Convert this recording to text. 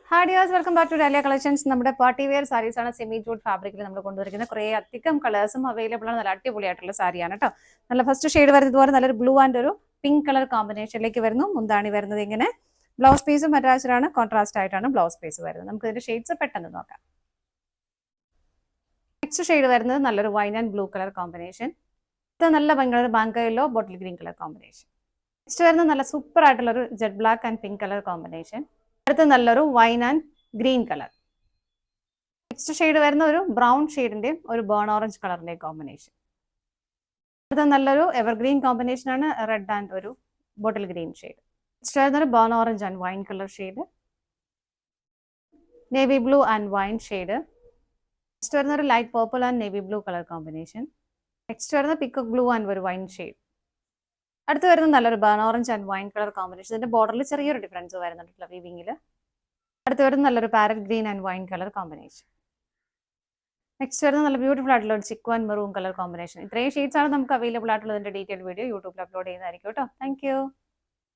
Hi dears, welcome back to Dahlia collections. നമ്മുടെ party wear saris ആണ് semi jute ഫാബ്രിക്കിൽ നമ്മൾ കൊണ്ടുവരിക്കുന്നത്. കുറേ അധികം കളേഴ്സും അവൈലബിൾ ആണ്. നല്ല അടിപൊളിയായിട്ടുള്ള സാരിയാണ് കേട്ടോ. നല്ല ഫസ്റ്റ് ഷെയ്ഡ് വരുന്നത് പോലെ നല്ലൊരു ബ്ലൂ ആൻഡ് ഒരു പിങ്ക് കളർ കോമ്പിനേഷനിലേക്ക് വരുന്നു. മുന്താണി വരുന്നത് ഇങ്ങനെ. ബ്ലൗസ് പീസും അറ്റാച്ച്ഡ് ആണ്. കോൺട്രാസ്റ്റ് ആയിട്ടാണ് ബ്ലൗസ് പീസ് വരുന്നത്. നമുക്ക് ഇതിന്റെ ഷെയ്ഡ്സ് പെട്ടെന്ന് നോക്കാം. നെക്സ്റ്റ് ഷെയ്ഡ് വരുന്നത് നല്ലൊരു wine and blue colour combination. ഇത് നല്ല ഭംഗിയുള്ള bank yellow bottle green colour combination. Next വരുന്നത് നല്ല സൂപ്പർ ആയിട്ടുള്ള ഒരു jet black and pink colour combination. അടുത്ത് നല്ലൊരു wine and green colour. Next shade വരുന്ന ഒരു ബ്രൗൺ ഷെയ്ഡിന്റെയും ഒരു ബേൺ ഓറഞ്ച് കളറിന്റെയും കോമ്പിനേഷൻ. അടുത്ത നല്ലൊരു എവർഗ്രീൻ കോമ്പിനേഷൻ ആണ്, റെഡ് ആൻഡ് ഒരു ബോട്ടിൽ ഗ്രീൻ ഷെയ്ഡ്. നെക്സ്റ്റ് വരുന്ന ഒരു burn orange and wine colour shade, navy blue and wine shade. Next വരുന്ന ഒരു light purple and navy blue colour combination. Next വരുന്ന peacock blue and ഒരു wine shade. അടുത്ത് വരുന്ന നല്ലൊരു burn orange and wine colour combination. ഇതിന്റെ ബോർഡറിൽ ചെറിയൊരു ഡിഫറൻസ് വരുന്നുണ്ടല്ലോ വീവിങ്ങിൽ. അടുത്ത് വരുന്ന നല്ലൊരു parrot green and wine colour combination. Next വരുന്ന നല്ല ബ്യൂട്ടിഫുൾ ആയിട്ടുള്ള ഒരു ചിക്കു ആൻഡ് മെറൂൺ കളർ കോമ്പിനേഷൻ. ഇത്രയും ഷെയ്ഡ്സ് ആണ് നമുക്ക് അവൈലബിൾ ആയിട്ടുള്ളതിന്റെ ഡീറ്റെയിൽ വീഡിയോ യൂട്യൂബിൽ അപ്ലോഡ് ചെയ്യുന്നതായിരിക്കും കേട്ടോ. താങ്ക്